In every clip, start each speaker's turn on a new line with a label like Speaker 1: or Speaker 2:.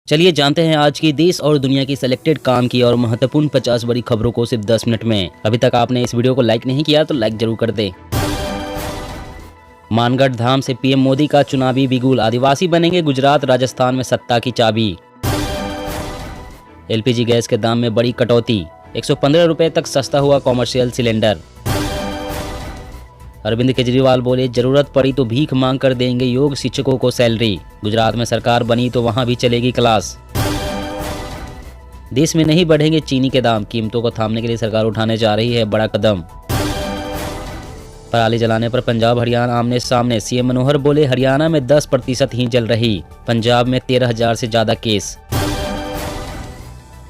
Speaker 1: चलिए जानते हैं आज की देश और दुनिया की सिलेक्टेड काम की और महत्वपूर्ण 50 बड़ी खबरों को सिर्फ 10 मिनट में। अभी तक आपने इस वीडियो को लाइक नहीं किया तो लाइक जरूर कर दें। मानगढ़ धाम से पीएम मोदी का चुनावी बिगुल, आदिवासी बनेंगे गुजरात राजस्थान में सत्ता की चाबी। एलपीजी गैस के दाम में बड़ी कटौती, 115 रुपये तक सस्ता हुआ कॉमर्शियल सिलेंडर। अरविंद केजरीवाल बोले जरूरत पड़ी तो भीख मांग कर देंगे योग शिक्षकों को सैलरी। गुजरात में सरकार बनी तो वहां भी चलेगी क्लास। देश में नहीं बढ़ेंगे चीनी के दाम, कीमतों को थामने के लिए सरकार उठाने जा रही है बड़ा कदम। पराली जलाने पर पंजाब हरियाणा आमने सामने, सीएम मनोहर बोले हरियाणा में 10% ही जल रही, पंजाब में 13,000 से ज्यादा केस।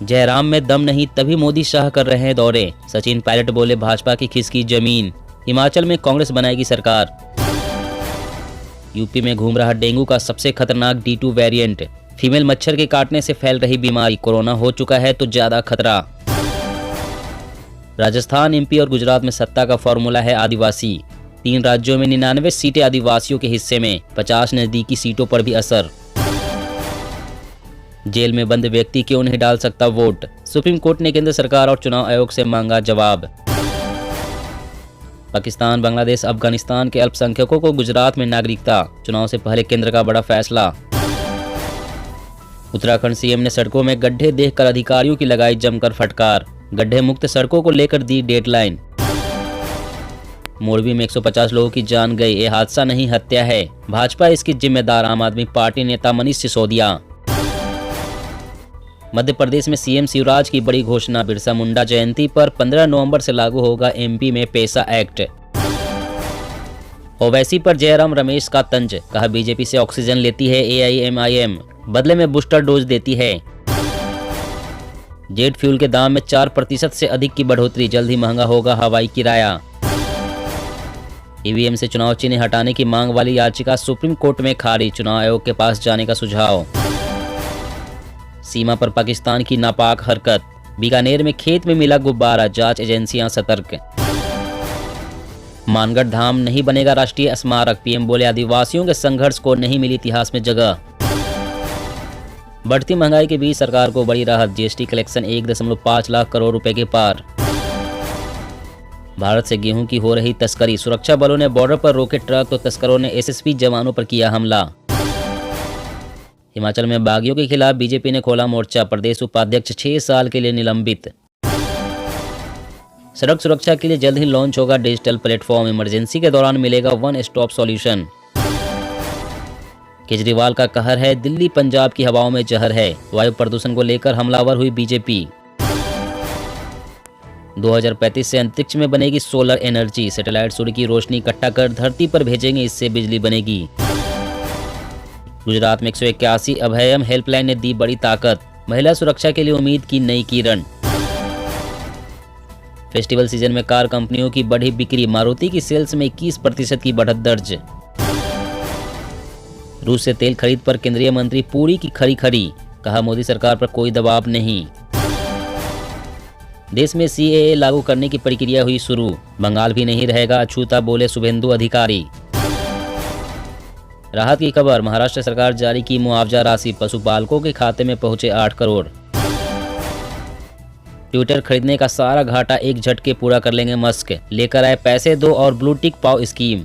Speaker 1: जयराम में दम नहीं तभी मोदी शाह कर रहे हैं दौरे, सचिन पायलट बोले भाजपा की खिसकी जमीन। हिमाचल में कांग्रेस बनाएगी सरकार। यूपी में घूम रहा डेंगू का सबसे खतरनाक D2 वेरिएंट, फीमेल मच्छर के काटने से फैल रही बीमारी, कोरोना हो चुका है तो ज्यादा खतरा। राजस्थान, एमपी और गुजरात में सत्ता का फॉर्मूला है आदिवासी। 3 राज्यों में 99 सीटें आदिवासियों के हिस्से में, 50 नजदीकी सीटों पर भी असर। जेल में बंद व्यक्ति क्यों नहीं डाल सकता वोट, सुप्रीम कोर्ट ने केंद्र सरकार और चुनाव आयोग से मांगा जवाब। पाकिस्तान, बांग्लादेश, अफगानिस्तान के अल्पसंख्यकों को गुजरात में नागरिकता, चुनाव से पहले केंद्र का बड़ा फैसला। उत्तराखंड सीएम ने सड़कों में गड्ढे देखकर अधिकारियों की लगाई जमकर फटकार, गड्ढे मुक्त सड़कों को लेकर दी डेडलाइन। मोरबी में 150 लोगों की जान गई, ये हादसा नहीं हत्या है, भाजपा इसकी जिम्मेदार, आम आदमी पार्टी नेता मनीष सिसोदिया। मध्य प्रदेश में सीएम शिवराज की बड़ी घोषणा, बिरसा मुंडा जयंती पर 15 नवंबर से लागू होगा एमपी में पैसा एक्ट। ओवैसी पर जयराम रमेश का तंज, कहा बीजेपी से ऑक्सीजन लेती है AIMIM, बदले में बूस्टर डोज देती है। जेट फ्यूल के दाम में 4% से अधिक की बढ़ोतरी, जल्द ही महंगा होगा हवाई किराया। ईवीएम से चुनाव चिन्ह हटाने की मांग वाली याचिका सुप्रीम कोर्ट में खारिज, चुनाव आयोग के पास जाने का सुझाव। सीमा पर पाकिस्तान की नापाक हरकत, बीकानेर में खेत में मिला गुब्बारा, जांच एजेंसियां सतर्क। मानगढ़ धाम नहीं बनेगा राष्ट्रीय स्मारक, पीएम बोले आदिवासियों के संघर्ष को नहीं मिली इतिहास में जगह। बढ़ती महंगाई के बीच सरकार को बड़ी राहत, जीएसटी कलेक्शन 1.5 लाख करोड़ रुपए के पार। भारत से गेहूं की हो रही तस्करी, सुरक्षा बलों ने बॉर्डर पर रोके ट्रक तो तस्करों ने एसएसपी जवानों पर किया हमला। हिमाचल में बागियों के खिलाफ बीजेपी ने खोला मोर्चा, प्रदेश उपाध्यक्ष 6 साल के लिए निलंबित। सड़क सुरक्षा के लिए जल्द ही लॉन्च होगा डिजिटल प्लेटफॉर्म, इमरजेंसी के दौरान मिलेगा वन स्टॉप सॉल्यूशन। केजरीवाल का कहर है, दिल्ली पंजाब की हवाओं में जहर है, वायु प्रदूषण को लेकर हमलावर हुई बीजेपी। 2035 से अंतरिक्ष में बनेगी सोलर एनर्जी, सैटेलाइट सूर्य की रोशनी इकट्ठा कर धरती पर भेजेंगे, इससे बिजली बनेगी। गुजरात में 181 अभयम हेल्पलाइन ने दी बड़ी ताकत, महिला सुरक्षा के लिए उम्मीद की नई किरण। फेस्टिवल सीजन में कार कंपनियों की बढ़ी बिक्री, मारुति की सेल्स में 21% की बढ़त दर्ज। रूस से तेल खरीद पर केंद्रीय मंत्री पुरी की खरी, कहा मोदी सरकार पर कोई दबाव नहीं। देश में CAA लागू करने की प्रक्रिया हुई शुरू, बंगाल भी नहीं रहेगा अछूता, बोले शुभेंदु अधिकारी। राहत की खबर, महाराष्ट्र सरकार जारी की मुआवजा राशि, पशुपालकों के खाते में पहुंचे 8 करोड़। ट्विटर खरीदने का सारा घाटा एक झटके पूरा कर लेंगे मस्क, लेकर आए पैसे 2 और ब्लू टिक पाओ स्कीम।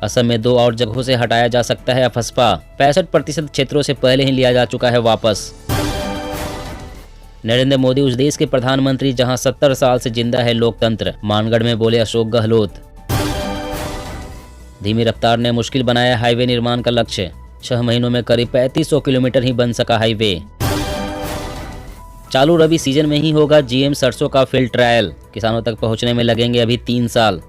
Speaker 1: असम में 2 और जगहों से हटाया जा सकता है अफस्पा, 65% क्षेत्रों से पहले ही लिया जा चुका है वापस। नरेंद्र मोदी उस देश के प्रधानमंत्री जहां 70 साल से जिंदा है लोकतंत्र, मानगढ़ में बोले अशोक गहलोत। धीमी रफ्तार ने मुश्किल बनाया हाईवे निर्माण का लक्ष्य, 6 महीनों में करीब 3500 किलोमीटर ही बन सका हाईवे। चालू रबी सीजन में ही होगा GM सरसों का फील्ड ट्रायल, किसानों तक पहुंचने में लगेंगे अभी 3 साल।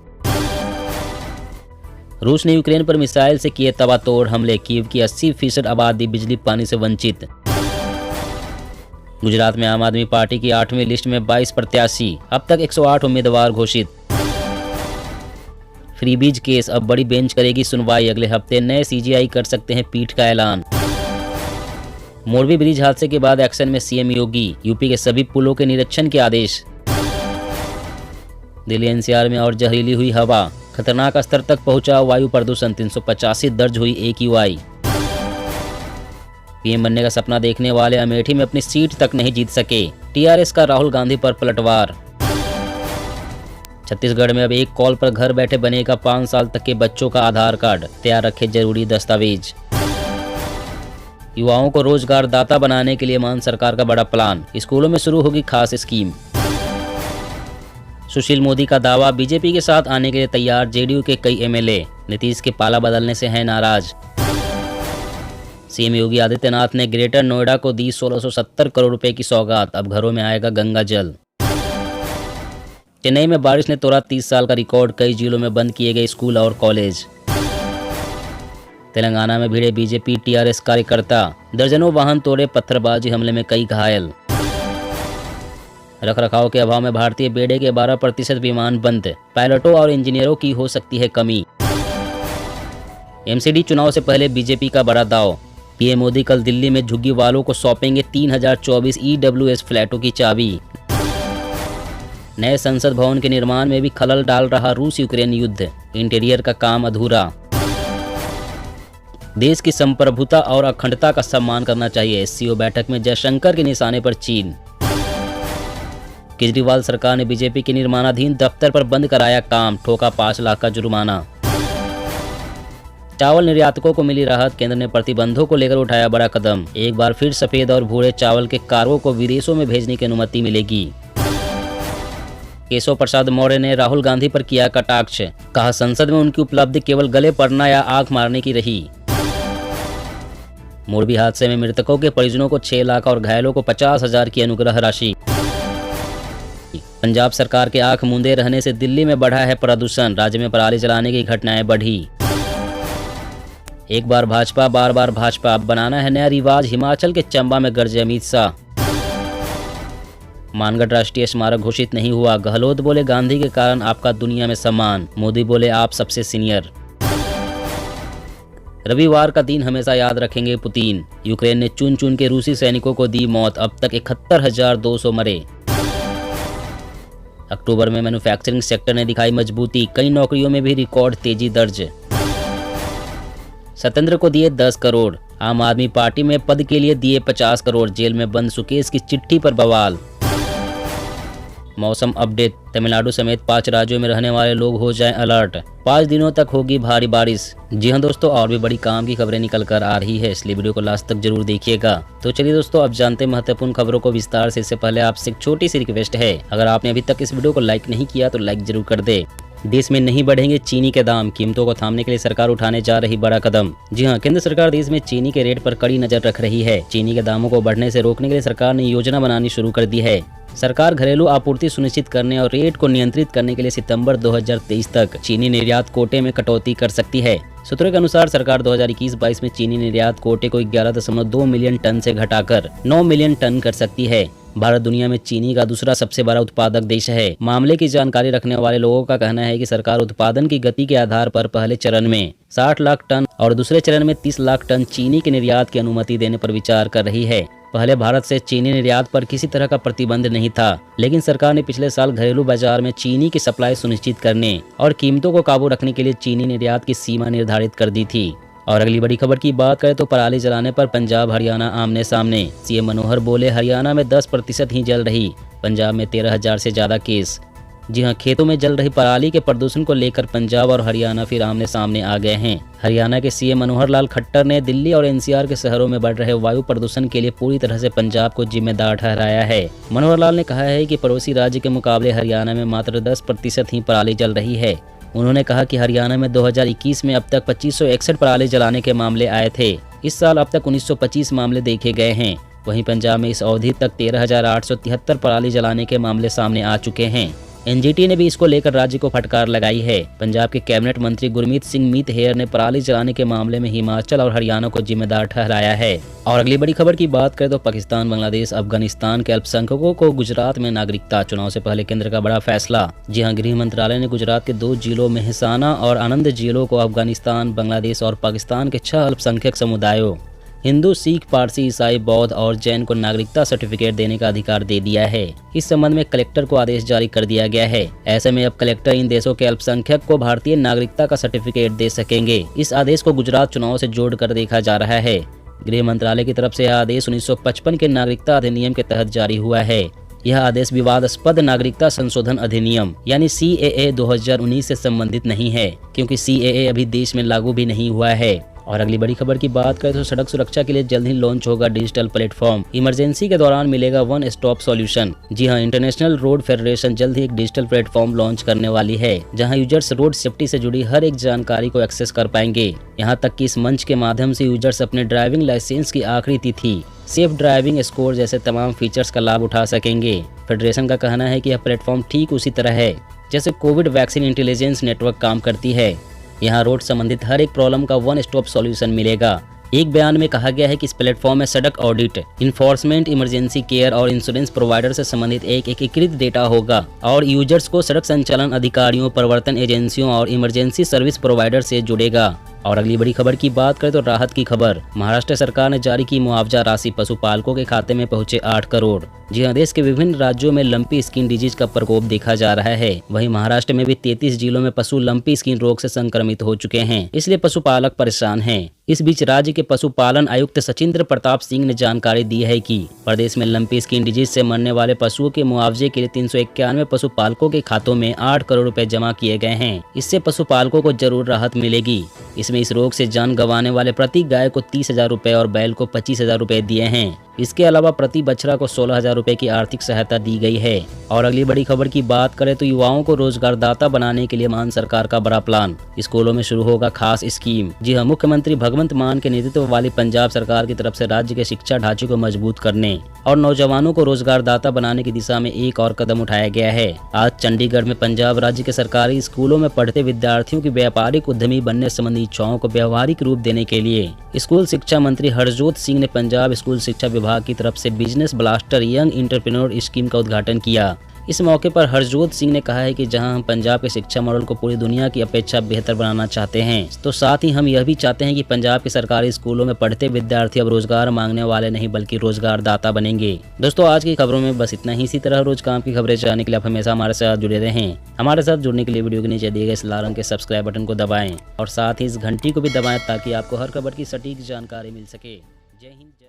Speaker 1: रूस ने यूक्रेन पर मिसाइल से किए तबातोड़ हमले, कीव की 80% आबादी बिजली पानी से वंचित। गुजरात में आम आदमी पार्टी की 8वीं लिस्ट में 22 प्रत्याशी, अब तक 108 उम्मीदवार घोषित। फ्रीबीज केस, अब बड़ी बेंच करेगी सुनवाई, अगले हफ्ते नए CGI कर सकते हैं पीठ का ऐलान। मोरबी ब्रिज हादसे के बाद एक्शन में सीएम योगी, यूपी के सभी पुलों के निरीक्षण के आदेश। दिल्ली NCR में और जहरीली हुई हवा, खतरनाक स्तर तक पहुंचा वायु प्रदूषण, 385 दर्ज हुई AQI। पीएम बनने का सपना देखने वाले अमेठी में अपनी सीट तक नहीं जीत सके। टीआरएस का राहुल गांधी पर पलटवार। छत्तीसगढ़ में अब एक कॉल पर घर बैठे बनेगा 5 साल तक के बच्चों का आधार कार्ड, तैयार रखे जरूरी दस्तावेज। युवाओं को रोजगार दाता बनाने के लिए मान सरकार का बड़ा प्लान, स्कूलों में शुरू होगी खास स्कीम। सुशील मोदी का दावा, बीजेपी के साथ आने के लिए तैयार जेडीयू के कई एमएलए, नीतीश के पाला बदलने से हैं नाराज। सीएम योगी आदित्यनाथ ने ग्रेटर नोएडा को दी 1670 करोड़ रुपए की सौगात, अब घरों में आएगा गंगा जल। चेन्नई में बारिश ने तोड़ा 30 साल का रिकॉर्ड, कई जिलों में बंद किए गए स्कूल और कॉलेज। तेलंगाना में भिड़े बीजेपी टीआरएस कार्यकर्ता, दर्जनों वाहन तोड़े, पत्थरबाजी हमले में कई घायल। रखरखाव के अभाव में भारतीय बेड़े के 12% विमान बंद, पायलटों और इंजीनियरों की हो सकती है कमी। एमसीडी चुनाव से पहले बीजेपी का बड़ा दाव, पीएम मोदी कल दिल्ली में झुग्गी वालों को सौंपेंगे 3024 ईडब्ल्यूएस फ्लैटों की चाबी। नए संसद भवन के निर्माण में भी खलल डाल रहा रूस यूक्रेन युद्ध, इंटीरियर का काम अधूरा। देश की संप्रभुता और अखंडता का सम्मान करना चाहिए, एससीओ बैठक में जयशंकर के निशाने पर चीन। केजरीवाल सरकार ने बीजेपी के निर्माणाधीन दफ्तर पर बंद कराया काम, ठोका 5 लाख का जुर्माना। चावल निर्यातकों को मिली राहत, केंद्र ने प्रतिबंधों को लेकर उठाया बड़ा कदम, एक बार फिर सफेद और भूरे चावल के कार्गो को विदेशों में भेजने की अनुमति मिलेगी। केशव प्रसाद मौर्य ने राहुल गांधी पर किया कटाक्ष, कहा संसद में उनकी उपलब्धि केवल गले पड़ना या आंख मारने की रही। मोरबी हादसे में मृतकों के परिजनों को 6 लाख और घायलों को 50,000 की अनुग्रह राशि। पंजाब सरकार के आंख मूंदे रहने से दिल्ली में बढ़ा है प्रदूषण, राज्य में पराली जलाने की घटनाएं बढ़ी। एक बार भाजपा बार बार भाजपा, बनाना है नया रिवाज, हिमाचल के चंबा में गरजे अमित शाह। मानगढ़ राष्ट्रीय स्मारक घोषित नहीं हुआ, गहलोत बोले गांधी के कारण आपका दुनिया में सम्मान, मोदी बोले आप सबसे सीनियर। रविवार का दिन हमेशा याद रखेंगे पुतिन, यूक्रेन ने चुन चुन के रूसी सैनिकों को दी मौत, अब तक 71,200 मरे। अक्टूबर में मैन्युफैक्चरिंग सेक्टर ने दिखाई मजबूती, कई नौकरियों में भी रिकॉर्ड तेजी दर्ज। सत्येंद्र को दिए 10 करोड़, आम आदमी पार्टी में पद के लिए दिए 50 करोड़, जेल में बंद सुकेश की चिट्ठी पर बवाल। मौसम अपडेट, तमिलनाडु समेत 5 राज्यों में रहने वाले लोग हो जाएं अलर्ट, 5 दिनों तक होगी भारी बारिश। जी हां दोस्तों, और भी बड़ी काम की खबरें निकल कर आ रही है, इसलिए वीडियो को लास्ट तक जरूर देखिएगा। तो चलिए दोस्तों, अब जानते हैं महत्वपूर्ण खबरों को विस्तार से। इससे पहले आपसे एक छोटी सी रिक्वेस्ट है, अगर आपने अभी तक इस वीडियो को लाइक नहीं किया तो लाइक जरूर कर दे। देश में नहीं बढ़ेंगे चीनी के दाम, कीमतों को थामने के लिए सरकार उठाने जा रही बड़ा कदम। जी हां, केंद्र सरकार देश में चीनी के रेट पर कड़ी नजर रख रही है। चीनी के दामों को बढ़ने से रोकने के लिए सरकार ने योजना बनानी शुरू कर दी है। सरकार घरेलू आपूर्ति सुनिश्चित करने और रेट को नियंत्रित करने के लिए सितंबर 2023 तक चीनी निर्यात कोटे में कटौती कर सकती है। सूत्रों के अनुसार सरकार 2021-22 में चीनी निर्यात कोटे को 11.2 मिलियन टन से घटाकर 9 मिलियन टन कर सकती है। भारत दुनिया में चीनी का दूसरा सबसे बड़ा उत्पादक देश है। मामले की जानकारी रखने वाले लोगों का कहना है कि सरकार उत्पादन की गति के आधार पर पहले चरण में 60 लाख टन और दूसरे चरण में 30 लाख टन चीनी के निर्यात की अनुमति देने पर विचार कर रही है। पहले भारत से चीनी निर्यात पर किसी तरह का प्रतिबंध नहीं था, लेकिन सरकार ने पिछले साल घरेलू बाजार में चीनी की सप्लाई सुनिश्चित करने और कीमतों को काबू रखने के लिए चीनी निर्यात की सीमा निर्धारित कर दी थी। और अगली बड़ी खबर की बात करें तो पराली जलाने पर पंजाब हरियाणा आमने सामने। सीएम मनोहर बोले हरियाणा में 10% ही जल रही, पंजाब में 13,000 से ज्यादा केस। जी हां, खेतों में जल रही पराली के प्रदूषण को लेकर पंजाब और हरियाणा फिर आमने सामने आ गए हैं। हरियाणा के सीएम मनोहर लाल खट्टर ने दिल्ली और एनसीआर के शहरों में बढ़ रहे वायु प्रदूषण के लिए पूरी तरह से पंजाब को जिम्मेदार ठहराया है। मनोहर लाल ने कहा है कि पड़ोसी राज्य के मुकाबले हरियाणा में मात्र 10% ही पराली जल रही है। उन्होंने कहा कि हरियाणा में 2021 में अब तक 2561 पराली जलाने के मामले आए थे। इस साल अब तक 1925 मामले देखे गए हैं। वहीं पंजाब में इस अवधि तक 13,873 पराली जलाने के मामले सामने आ चुके हैं। एनजीटी ने भी इसको लेकर राज्य को फटकार लगाई है। पंजाब के कैबिनेट मंत्री गुरमीत सिंह मीत हेयर ने पराली जलाने के मामले में हिमाचल और हरियाणा को जिम्मेदार ठहराया है। और अगली बड़ी खबर की बात करें तो पाकिस्तान, बांग्लादेश, अफगानिस्तान के अल्पसंख्यकों को गुजरात में नागरिकता, चुनाव से पहले केंद्र का बड़ा फैसला। जी हां, गृह मंत्रालय ने गुजरात के 2 जिलों मेहसाना और आनंद जिलों को अफगानिस्तान, बांग्लादेश और पाकिस्तान के 6 अल्पसंख्यक समुदायों हिंदू, सिख, पारसी, ईसाई, बौद्ध और जैन को नागरिकता सर्टिफिकेट देने का अधिकार दे दिया है। इस संबंध में कलेक्टर को आदेश जारी कर दिया गया है। ऐसे में अब कलेक्टर इन देशों के अल्पसंख्यक को भारतीय नागरिकता का सर्टिफिकेट दे सकेंगे। इस आदेश को गुजरात चुनाव से जोड़कर देखा जा रहा है। गृह मंत्रालय की तरफ से यह आदेश 1955 के नागरिकता अधिनियम के तहत जारी हुआ है। यह आदेश विवादास्पद नागरिकता संशोधन अधिनियम यानी CAA 2019 से संबंधित नहीं है, क्योंकि CAA अभी देश में लागू भी नहीं हुआ है। और अगली बड़ी खबर की बात करें तो सड़क सुरक्षा के लिए जल्द ही लॉन्च होगा डिजिटल प्लेटफॉर्म। इमरजेंसी के दौरान मिलेगा वन स्टॉप सॉल्यूशन। जी हां, इंटरनेशनल रोड फेडरेशन जल्द ही एक डिजिटल प्लेटफॉर्म लॉन्च करने वाली है, जहां यूजर्स रोड सेफ्टी से जुड़ी हर एक जानकारी को एक्सेस कर पाएंगे। यहां तक कि इस मंच के माध्यम से यूजर्स अपने ड्राइविंग लाइसेंस की आखिरी तिथि, सेफ ड्राइविंग स्कोर जैसे तमाम फीचर्स का लाभ उठा सकेंगे। फेडरेशन का कहना है कि यह प्लेटफॉर्म ठीक उसी तरह है जैसे कोविड वैक्सीन इंटेलिजेंस नेटवर्क काम करती है। यहाँ रोड संबंधित हर एक प्रॉब्लम का वन स्टॉप सॉल्यूशन मिलेगा। एक बयान में कहा गया है कि इस प्लेटफॉर्म में सड़क ऑडिट, इन्फोर्समेंट, इमरजेंसी केयर और इंश्योरेंस प्रोवाइडर से संबंधित एक एकीकृत डेटा होगा और यूजर्स को सड़क संचालन अधिकारियों, प्रवर्तन एजेंसियों और इमरजेंसी सर्विस प्रोवाइडर से जुड़ेगा। और अगली बड़ी खबर की बात करें तो राहत की खबर। महाराष्ट्र सरकार ने जारी की मुआवजा राशि, पशुपालकों के खाते में पहुंचे 8 करोड़। जी हां, देश के विभिन्न राज्यों में लंपी स्किन डिजीज का प्रकोप देखा जा रहा है। वहीं महाराष्ट्र में भी 33 जिलों में पशु लंपी स्किन रोग से संक्रमित हो चुके हैं, इसलिए पशुपालक परेशान हैं। इस बीच राज्य के पशुपालन आयुक्त सचिंद्र प्रताप सिंह ने जानकारी दी है कि प्रदेश में लंपी स्किन डिजीज से मरने वाले पशुओं के मुआवजे के लिए 391 पशुपालकों के खातों में 8 करोड़ रुपए जमा किए गए हैं। इससे पशुपालकों को जरूर राहत मिलेगी। इसमें इस रोग से जान गंवाने वाले प्रति गाय को 30,000 रुपए और बैल को 25,000 रुपए दिए हैं। इसके अलावा प्रति बछड़ा को 16,000 रुपए की आर्थिक सहायता दी गई है। और अगली बड़ी खबर की बात करें तो युवाओं को रोजगारदाता बनाने के लिए मान सरकार का बड़ा प्लान। स्कूलों में शुरू होगा खास स्कीम। जी हां, मुख्यमंत्री भगवंत मान के नेतृत्व वाली पंजाब सरकार की तरफ से राज्य के शिक्षा ढांचे को मजबूत करने और नौजवानों को रोजगारदाता बनाने की दिशा में एक और कदम उठाया गया है। आज चंडीगढ़ में पंजाब राज्य के सरकारी स्कूलों में पढ़ते विद्यार्थियों की व्यापारिक उद्यमी बनने संबंधी इच्छाओं को व्यवहारिक रूप देने के लिए स्कूल शिक्षा मंत्री हरजोत सिंह ने पंजाब स्कूल शिक्षा विभाग की तरफ से business blaster young entrepreneur scheme का उद्घाटन किया। इस मौके पर हरजोत सिंह ने कहा है कि जहां हम पंजाब के शिक्षा मॉडल को पूरी दुनिया की अपेक्षा बेहतर बनाना चाहते हैं, तो साथ ही हम यह भी चाहते हैं कि पंजाब के सरकारी स्कूलों में पढ़ते विद्यार्थी अब रोजगार मांगने वाले नहीं बल्कि रोजगारदाता बनेंगे। दोस्तों, आज की खबरों में बस इतना ही। इसी तरह रोज काम की खबरें जानने के लिए आप हमेशा हमारे साथ जुड़े रहें। हमारे साथ जुड़ने के लिए वीडियो के नीचे दिए गए इस लाल रंग के सब्सक्राइब बटन को दबाएं और साथ ही इस घंटी को भी दबाएं ताकि आपको हर खबर की सटीक जानकारी मिल सके। जय हिंद।